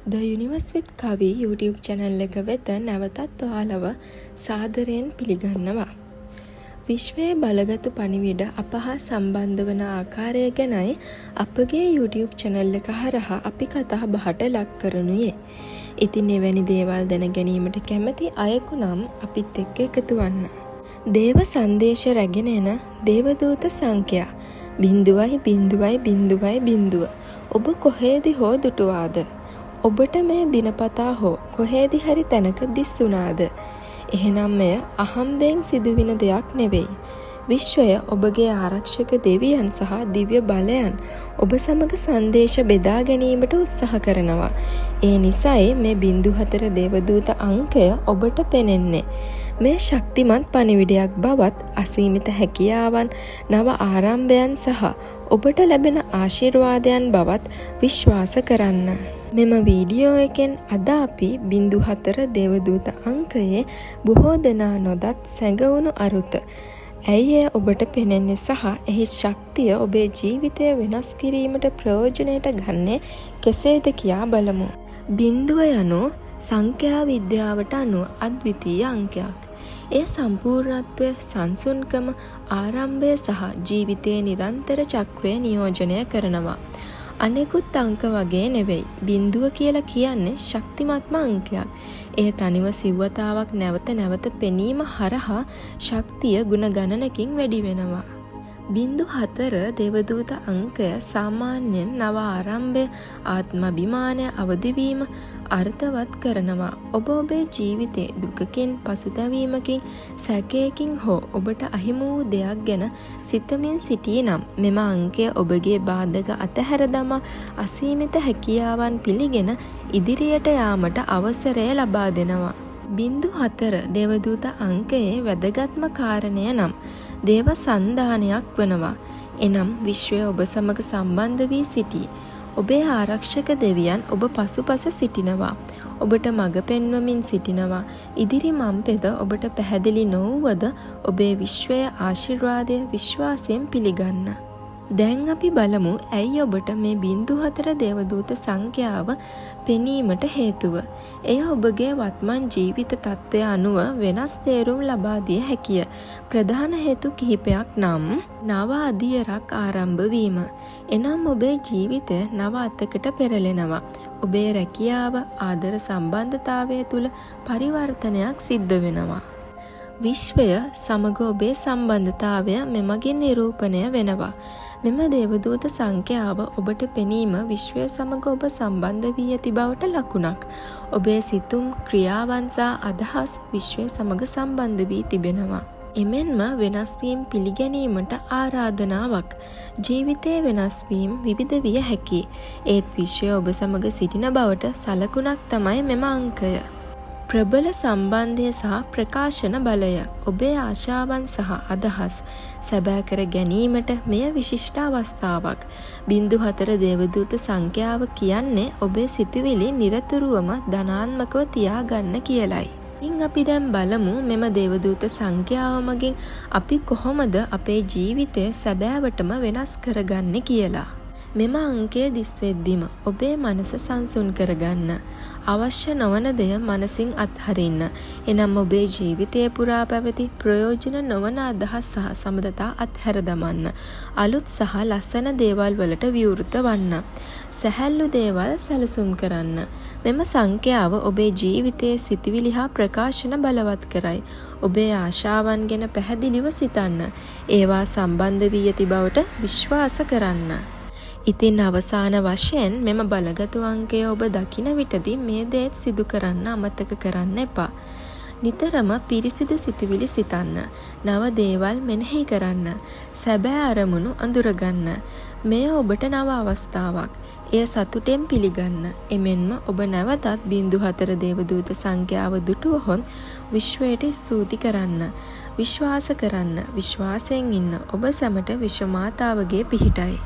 The Universe with Kavi YouTube channel එක වෙත නැවතත් ඔයාලව සාදරයෙන් පිළිගන්නවා. විශ්වයේ බලගතු පණිවිඩ අප හා සම්බන්ධ වන ආකාරය ගැනයි අපගේ YouTube channel එක හරහා අපි කතා බහට ලක් කරනුයේ. ඉතින් එවැනි දේවල් දැන ගැනීමට කැමති අයෙකු නම් අපිත් එක්ක එකතු වන්න. දේව සංදේශ රැගෙන එන දේවදූත සංඛ්‍යා 0.0.0. ඔබ කොහේදී හෝ දුටුවාද? ඔබට මේ දිනපතා හෝ කොහේදී හරි තැනක දිස්සුනාද? එහෙනම් මෙය අහම්බෙන් සිදුවෙන දෙයක් නෙවෙයි. විශ්වය ඔබගේ ආරක්ෂක දෙවියන් සහ දිව්‍ය බලයන් ඔබ සමග සංදේශ බෙදා ගැනීමට උත්සාහ කරනවා. ඒ නිසායි මේ 04 දේවදූත අංකය ඔබට පෙනෙන්නේ. මේ ශක්තිමත් පණිවිඩයක් බවත් අසීමිත හැකියාවන්, නව ආරම්භයන් සහ ඔබට ලැබෙන ආශිර්වාදයන් බවත් විශ්වාස කරන්න. මෙම වීඩියෝ එකෙන් අද අපි 04 දේවදූත අංකයේ බොහෝ දෙනා නොදත් සැඟවුණු අරුත, ඇයි එය ඔබට පෙනෙන්නේ සහ එහි ශක්තිය ඔබේ ජීවිතය වෙනස් කිරීමට ප්‍රයෝජනයට ගන්නේ කෙසේද කියා බලමු. බිංදුව යනු සංඛ්‍යා විද්‍යාවට අනුව අද්විතීය අංකයක්. එය සම්පූර්ණත්වය, සංසුන්කම, ආරම්භය සහ ජීවිතයේ නිරන්තර චක්‍රය නියෝජනය කරනවා. අනෙකුත් අංක වගේ නෙවෙයි. බිංදුව කියලා කියන්නේ ශක්තිමත්ම අංකයක්. එය තනිව සිව්වතාවක් නැවත නැවත පෙනීම හරහා ශක්තිය ගුණ ගණනකින් වැඩි වෙනවා. 04 දේවදූත අංකය සාමාන්‍යයෙන් නව ආරම්භය, ආත්මාභිමානය අවදිවීම අර්ථවත් කරනවා. ඔබ ඔබේ ජීවිතේ දුකකින්, පසුතැවීමකින්, සැකයකින් හෝ ඔබට අහිමි වූ දෙයක් ගැන සිතමින් සිටී නම් මෙම අංකය ඔබගේ බාධක අතහැර දමා අසීමිත හැකියාවන් පිළිගෙන ඉදිරියට යාමට අවසරය ලබා දෙනවා. 04 දේවදූත අංකයේ වැදගත්ම කාරණය නම් දේව සන්දානයක් වනවා. එනම් විශ්වය ඔබ සමග සම්බන්ධ වී සිටී. ඔබේ ආරක්ෂක දෙවියන් ඔබ පසුපස සිටිනවා. ඔබට මඟ පෙන්වමින් සිටිනවා. ඉදිරි මම් පෙත ඔබට පැහැදිලි නොවුවද ඔබේ විශ්වයේ ආශිර්වාදය විශ්වාසයෙන් පිළිගන්න. දැන් අපි බලමු ඇයි ඔබට මේ 04 දේවදූත සංඛ්‍යාව පෙනීමට හේතුව. එය ඔබගේ වත්මන් ජීවිත තත්ත්වය අනුව වෙනස් තේරුම් ලබා දිය හැකිය. ප්‍රධාන හේතු කිහිපයක් නම් නව අදියරක් ආරම්භ වීම. එනම් ඔබේ ජීවිතය නව අතකට පෙරලෙනවා. ඔබේ රැකියාව, ආදර සම්බන්ධතාවය තුළ පරිවර්තනයක් සිද්ධ වෙනවා. විශ්වය සමග ඔබේ සම්බන්ධතාවය මෙමගින් නිරූපණය වෙනවා. මෙම දේවදූත සංඛ්‍යාව ඔබට පෙනීම විශ්වය සමග ඔබ සම්බන්ධ වී ඇති බවට ලකුණක්. ඔබේ සිතුම්, ක්‍රියාවන් සහ අදහස් විශ්වය සමග සම්බන්ධ වී තිබෙනවා. එමෙන්ම වෙනස්වීම් පිළිගැනීමට ආරාධනාවක්. ජීවිතයේ වෙනස්වීම් විවිධ විය හැකියි. ඒත් විශ්වය ඔබ සමග සිටින බවට සලකුණක් තමයි මෙම අංකය. ප්‍රබල සම්බන්ධය සහ ප්‍රකාශන බලය. ඔබේ ආශාවන් සහ අදහස් සැබෑ කර ගැනීමට මෙය විශිෂ්ට අවස්ථාවක්. 04 දේවදූත සංඛ්‍යාව කියන්නේ ඔබේ සිතුවිලි නිරතුරුවම ධනාත්මකව තියාගන්න කියලයි. ඉතින් අපි දැන් බලමු මෙම දේවදූත සංඛ්‍යාව මගින් අපි කොහොමද අපේ ජීවිතය සැබෑවටම වෙනස් කරගන්නේ කියලා. මෙම අංකය දිස්වෙද්දිම ඔබේ මනස සංසුන් කරගන්න. අවශ්‍ය නොවන දෙය මනසින් අත්හරින්න. එනම් ඔබේ ජීවිතය පුරා පැවති ප්‍රයෝජන නොවන අදහස් සහ සම්බන්ධතා අත්හැර දමන්න. අලුත් සහ ලස්සන දේවල් වලට විවෘත වන්න. සැහැල්ලු දේවල් සැලසුම් කරන්න. මෙම සංඛ්‍යාව ඔබේ ජීවිතයේ සිතිවිලි හා ප්‍රකාශන බලවත් කරයි. ඔබේ ආශාවන් ගැන පැහැදිලිව සිතන්න. ඒවා සම්බන්ධ වී ඇති බවට විශ්වාස කරන්න. ඉතින් අවසාන වශයෙන් මෙම බලගතු අංකය ඔබ දකින විටදී මේ දේත් සිදු කරන්න අමතක කරන්න එපා. නිතරම පිරිසිදු සිතුවිලි සිතන්න. නව දේවල් මෙනෙහි කරන්න. සැබෑ අරමුණු අඳුරගන්න. මෙය ඔබට නව අවස්ථාවක්. එය සතුටෙන් පිළිගන්න. එමෙන්ම ඔබ නැවතත් 04 දේවදූත සංඛ්‍යාව දුටුවහොත් විශ්වයට ස්තුති කරන්න. විශ්වාස කරන්න. විශ්වාසයෙන් ඉන්න. ඔබ සැමට විශ්ව මාතාවගේ පිහිටයි.